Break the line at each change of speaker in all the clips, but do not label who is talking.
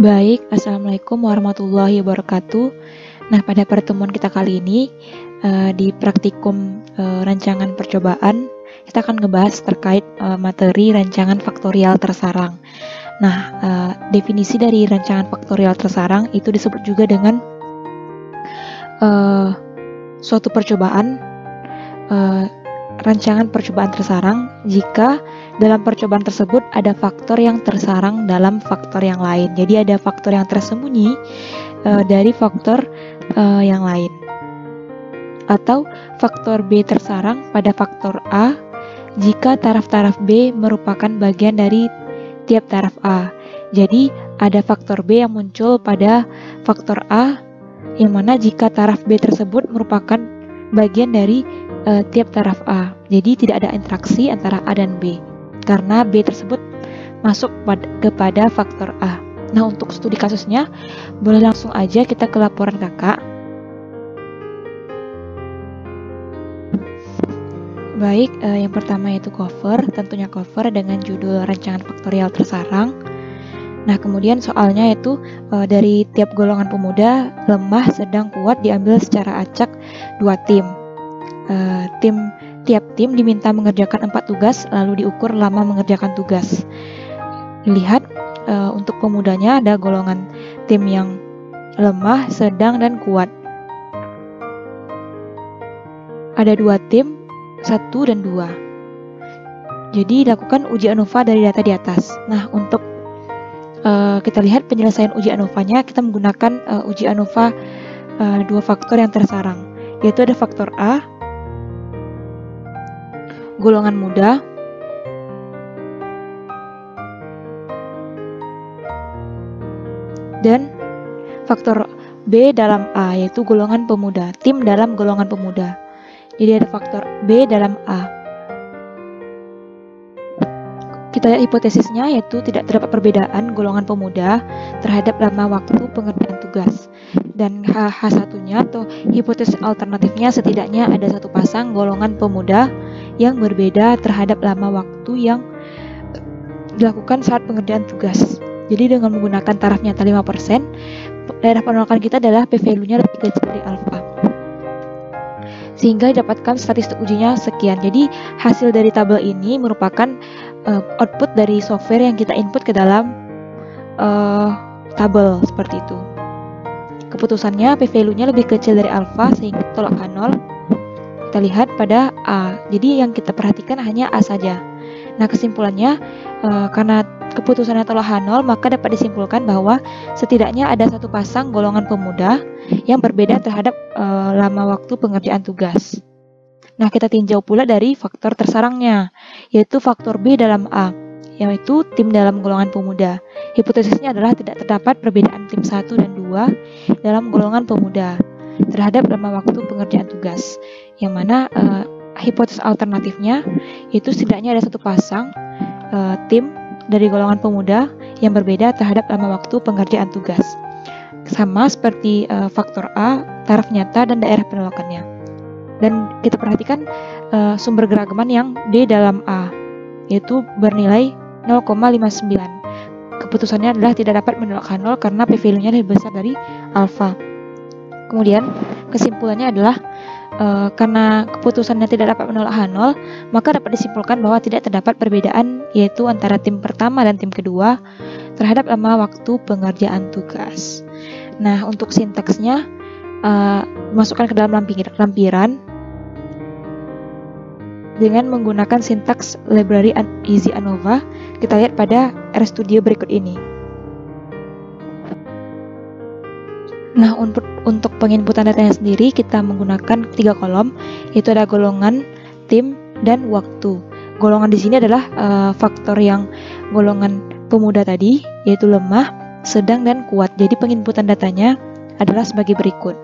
Baik, Assalamualaikum warahmatullahi wabarakatuh. Nah, pada pertemuan kita kali ini di praktikum rancangan percobaan, kita akan ngebahas terkait materi rancangan faktorial tersarang. Nah, definisi dari rancangan faktorial tersarang itu disebut juga dengan suatu percobaan, rancangan percobaan tersarang jika dalam percobaan tersebut ada faktor yang tersarang dalam faktor yang lain. Jadi ada faktor yang tersembunyi dari faktor yang lain. Atau faktor B tersarang pada faktor A jika taraf-taraf B merupakan bagian dari tiap taraf A. Jadi ada faktor B yang muncul pada faktor A, yang mana jika taraf B tersebut merupakan bagian dari tiap taraf A. Jadi tidak ada interaksi antara A dan B, karena B tersebut masuk kepada faktor A. Nah, untuk studi kasusnya, boleh langsung aja kita ke laporan kakak. Baik, yang pertama yaitu cover, tentunya cover dengan judul rancangan faktorial tersarang. Nah, kemudian soalnya yaitu dari tiap golongan pemuda, lemah, sedang, kuat diambil secara acak 2 tim. Tiap tim diminta mengerjakan 4 tugas, lalu diukur lama mengerjakan tugas. Lihat untuk pemudanya ada golongan tim yang lemah, sedang, dan kuat. Ada 2 tim, 1 dan 2. Jadi lakukan uji ANOVA dari data di atas. Nah, untuk kita lihat penyelesaian uji ANOVA-nya, kita menggunakan uji ANOVA 2 faktor yang tersarang, yaitu ada faktor A, golongan muda, dan faktor B dalam A, yaitu golongan pemuda, tim dalam golongan pemuda. Jadi ada faktor B dalam A. Kita lihat hipotesisnya, yaitu tidak terdapat perbedaan golongan pemuda terhadap lama waktu pengerjaan tugas. Dan H1-nya atau hipotesis alternatifnya, setidaknya ada 1 pasang golongan pemuda yang berbeda terhadap lama waktu yang dilakukan saat pengerjaan tugas. Jadi dengan menggunakan taraf nyata 5%, daerah penolakan kita adalah p-value-nya lebih kecil dari alfa, sehingga didapatkan statistik ujinya sekian. Jadi hasil dari tabel ini merupakan output dari software yang kita input ke dalam tabel seperti itu. Keputusannya p-value-nya lebih kecil dari alfa sehingga tolak H0 kita lihat pada A. Jadi yang kita perhatikan hanya A saja. Nah, kesimpulannya karena keputusannya tolak H0, maka dapat disimpulkan bahwa setidaknya ada 1 pasang golongan pemuda yang berbeda terhadap lama waktu pengerjaan tugas. Nah, kita tinjau pula dari faktor tersarangnya, yaitu faktor B dalam A, yaitu tim dalam golongan pemuda. Hipotesisnya adalah tidak terdapat perbedaan tim 1 dan 2 dalam golongan pemuda terhadap lama waktu pengerjaan tugas, yang mana hipotesis alternatifnya yaitu setidaknya ada 1 pasang tim dari golongan pemuda yang berbeda terhadap lama waktu pengerjaan tugas. Sama seperti faktor A, taraf nyata, dan daerah penolakannya. Dan kita perhatikan sumber geragaman yang D dalam A, yaitu bernilai 0,59. Keputusannya adalah tidak dapat menolak H0 karena p-value-nya lebih besar dari alfa. Kemudian kesimpulannya adalah karena keputusannya tidak dapat menolak H0, maka dapat disimpulkan bahwa tidak terdapat perbedaan, yaitu antara tim pertama dan tim kedua terhadap lama waktu pengerjaan tugas. Nah, untuk sintaksnya masukkan ke dalam lampiran dengan menggunakan sintaks library easy ANOVA. Kita lihat pada RStudio berikut ini. Nah, untuk penginputan datanya sendiri kita menggunakan 3 kolom, yaitu ada golongan, tim, dan waktu. Golongan di sini adalah faktor yang golongan pemuda tadi, yaitu lemah, sedang, dan kuat. Jadi penginputan datanya adalah sebagai berikut.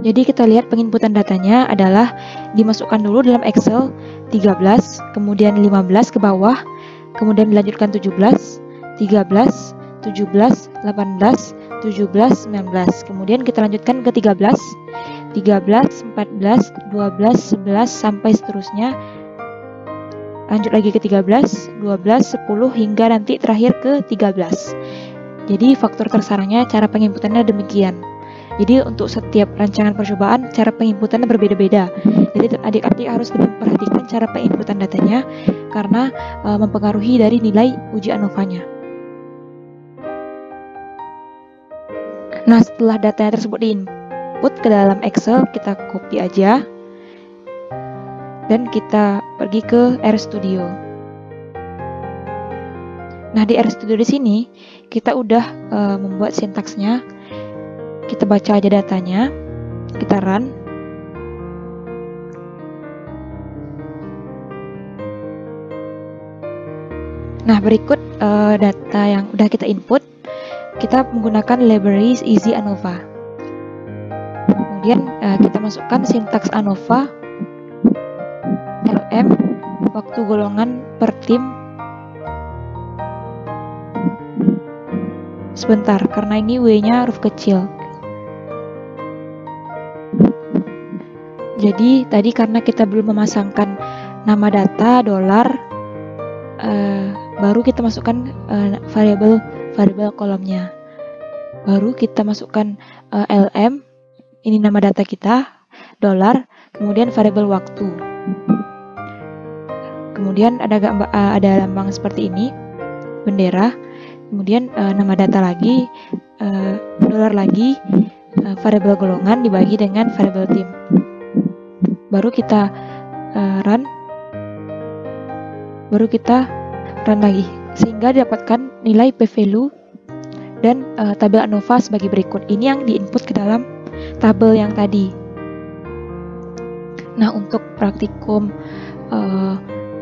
Jadi kita lihat penginputan datanya adalah dimasukkan dulu dalam Excel 13, kemudian 15 ke bawah, kemudian dilanjutkan 17, 13, 17, 18, 17, 19. Kemudian kita lanjutkan ke 13, 13, 14, 12, 11 sampai seterusnya lanjut lagi ke 13, 12, 10 hingga nanti terakhir ke 13. Jadi faktor tersarangnya cara penginputannya demikian. Jadi untuk setiap rancangan percobaan cara penginputannya berbeda-beda. Jadi adik-adik harus lebih memperhatikan cara penginputan datanya karena mempengaruhi dari nilai uji ANOVA-nya. Nah, setelah datanya tersebut diinput ke dalam Excel, kita copy aja dan kita pergi ke RStudio. Nah, di RStudio di sini kita udah membuat sintaksnya. Kita baca aja datanya, kita run. Nah, berikut data yang udah kita input. Kita menggunakan libraries Easy ANOVA. Kemudian kita masukkan sintaks ANOVA, LM, waktu golongan per tim. Sebentar, karena ini W-nya huruf kecil. Jadi tadi karena kita belum memasangkan nama data, dolar, baru kita masukkan variabel kolomnya. Baru kita masukkan LM, ini nama data kita, dolar, kemudian variabel waktu. Kemudian ada lambang seperti ini, bendera, kemudian nama data lagi, dolar lagi, variabel golongan dibagi dengan variabel tim. Baru kita run, lagi, sehingga didapatkan nilai p-value dan tabel ANOVA sebagai berikut. Ini yang diinput ke dalam tabel yang tadi. Nah, untuk praktikum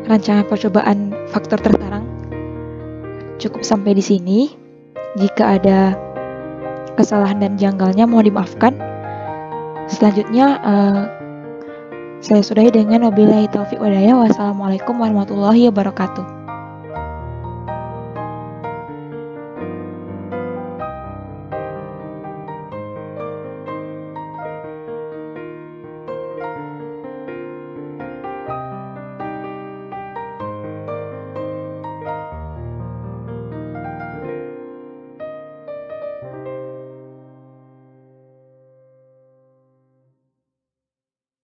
rancangan percobaan faktor tersarang cukup sampai di sini. Jika ada kesalahan dan janggalnya mohon dimaafkan. Selanjutnya saya sudahi dengan wabillahi taufiq walhidayah. Wassalamualaikum warahmatullahi wabarakatuh.